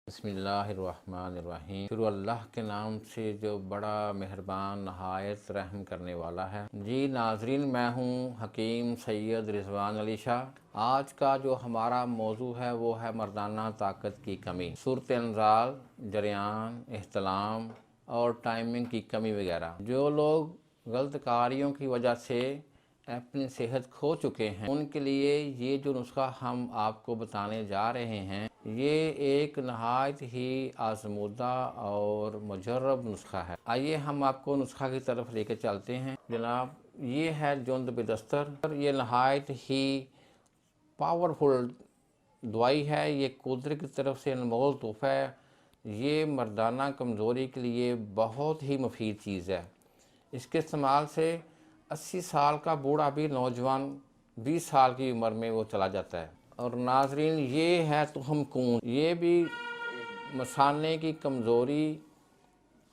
बिस्मिल्लाहिर्रहमानिर्रहीम। शुरू अल्लाह के नाम से जो बड़ा मेहरबान नहायत रहम करने वाला है। जी नाजरीन, मैं हूँ हकीम सैयद रिजवान अली शाह। आज का जो हमारा मौजू है वो है मर्दाना ताकत की कमी, सूरत अंजाल, जरियान, एहतलाम और टाइमिंग की कमी वगैरह। जो लोग गलत कार्यों की वजह से अपनी सेहत खो चुके हैं, उनके लिए ये जो नुस्खा हम आपको बताने जा रहे हैं, ये एक नहायत ही आजमूदा और मुजर्रब नुस्खा है। आइए हम आपको नुस्खा की तरफ लेके चलते हैं। जनाब, ये है जुंद बिदस्तर। ये नहायत ही पावरफुल दवाई है। ये कुदरत की तरफ से अनमोल तोहफ़ा है। ये मर्दाना कमज़ोरी के लिए बहुत ही मुफीद चीज़ है। इसके इस्तेमाल से 80 साल का बूढ़ा भी नौजवान 20 साल की उम्र में वो चला जाता है। और नाजरीन, ये है तुहम कून। ये भी मसाने की कमज़ोरी,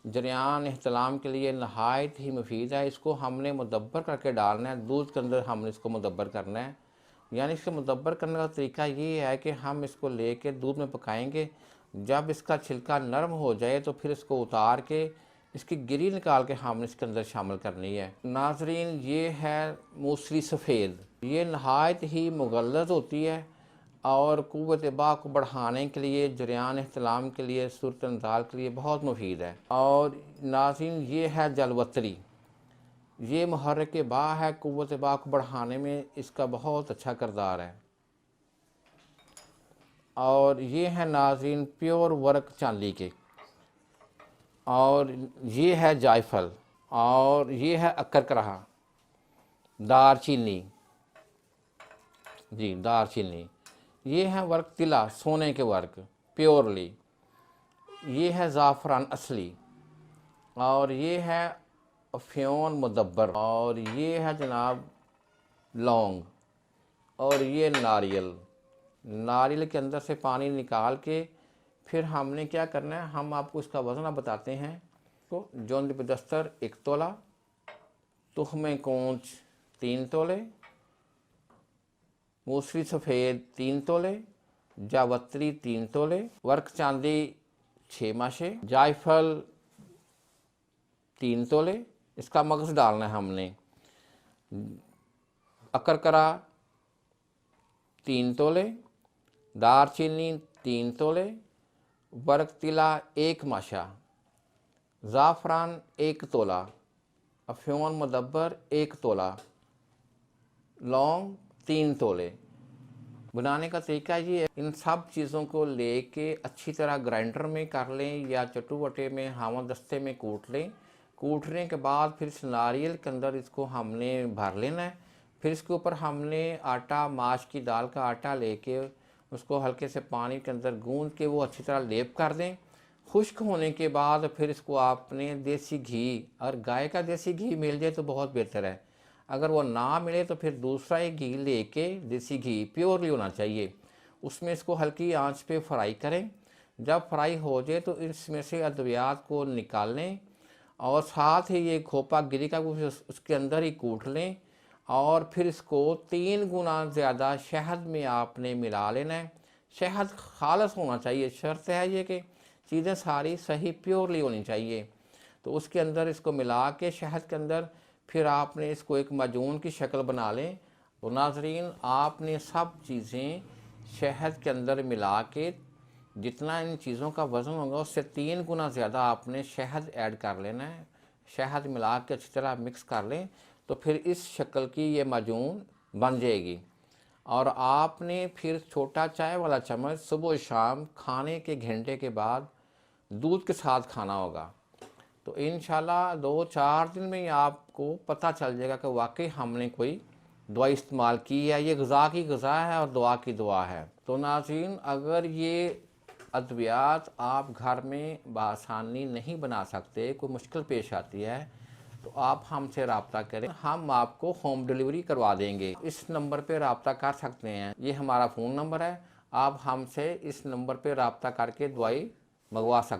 जरियान, एहतलाम के लिए नहायत ही मुफीद है। इसको हमने मुदब्बर करके डालना है। दूध के अंदर हमने इसको मुदब्बर करना है। यानी इसके मुदब्बर करने का तरीका ये है कि हम इसको लेके दूध में पकाएंगे। जब इसका छिलका नरम हो जाए तो फिर इसको उतार के इसकी गिरी निकाल के हमने इसके अंदर शामिल करनी है। नाजरीन, ये है मूसली सफ़ेद। ये नहायत ही मुगल्लज़ होती है और क़ुव्वत बा को बढ़ाने के लिए, जरियान एहतलाम के लिए, सूरत अंजाल के लिए बहुत मुफीद है। और नाज़रीन, ये है जलवतरी। ये मुहर्रिक बा है, क़ुव्वत बा को बढ़ाने में इसका बहुत अच्छा किरदार है। और ये है नाज़रीन प्योर वर्क चांदी के। और ये है जायफल। और ये है अकरकरा, दारचीनी। जी, दारचीनी। ये है वर्क तिला, सोने के वर्क प्योरली। ये है ज़ाफ़रान असली। और ये है अफ़्योन मुदब्बर। और ये है जनाब लौंग। और ये नारियल। नारियल के अंदर से पानी निकाल के फिर हमने क्या करना है, हम आपको इसका वज़न बताते हैं। तो जुंद बिदस्तर 1 तोला, तुख़्मे कूंच 3 तोले, मूसली सफ़ेद 3 तोले, जावत्री 3 तोले, वर्क चांदी 6 माशे, जायफल 3 तोले। इसका मगज़ डालना है हमने। अकरकरा 3 तोले, दारचीनी 3 तोले, वर्क तिला 1 माशा, ज़ाफ़रान 1 तोला, अफ़्योन मुदब्बर 1 तोला, लौंग 3 तोले। बनाने का तरीका ये है, इन सब चीज़ों को लेके अच्छी तरह ग्राइंडर में कर लें या चटुवटे में हामा दस्ते में कूट लें। कूटने के बाद फिर इस नारियल के अंदर इसको हमने भर लेना है। फिर इसके ऊपर हमने आटा, माश की दाल का आटा लेके उसको हल्के से पानी के अंदर गूंद के वो अच्छी तरह लेप कर दें। खुश्क होने के बाद फिर इसको आपने देसी घी, और गाय का देसी घी मिल जाए तो बहुत बेहतर है। अगर वो ना मिले तो फिर दूसरा एक घी लेके, देसी घी प्योरली होना चाहिए, उसमें इसको हल्की आंच पे फ्राई करें। जब फ्राई हो जाए तो इसमें से अद्वियात को निकाल लें और साथ ही ये खोपा गिरी का उसके अंदर ही कूट लें। और फिर इसको 3 गुना ज़्यादा शहद में आपने मिला लेना है। शहद खालस होना चाहिए। शर्त है ये कि चीज़ें सारी सही प्योरली होनी चाहिए। तो उसके अंदर इसको मिला के शहद के अंदर फिर आपने इसको एक माजून की शक्ल बना लें। और नाजरीन, आपने सब चीज़ें शहद के अंदर मिला के जितना इन चीज़ों का वज़न होगा उससे 3 गुना ज़्यादा आपने शहद ऐड कर लेना है। शहद मिला के अच्छी तरह मिक्स कर लें तो फिर इस शक्ल की ये माजून बन जाएगी। और आपने फिर छोटा चाय वाला चम्मच सुबह शाम खाने के घंटे के बाद दूध के साथ खाना होगा। तो इंशाल्लाह 2-4 दिन में ही आपको पता चल जाएगा कि वाकई हमने कोई दवा इस्तेमाल की है। ये ग़िज़ा की ग़िज़ा है और दुआ की दुआ है। तो नाज़रीन, अगर ये अद्वियात आप घर में बआसानी नहीं बना सकते, कोई मुश्किल पेश आती है, तो आप हमसे रब्ता करें, हम आपको होम डिलीवरी करवा देंगे। इस नंबर पे रब्ता कर सकते हैं। ये हमारा फ़ोन नंबर है। आप हमसे इस नंबर पे रब्ता करके दवाई मंगवा सकते हैं।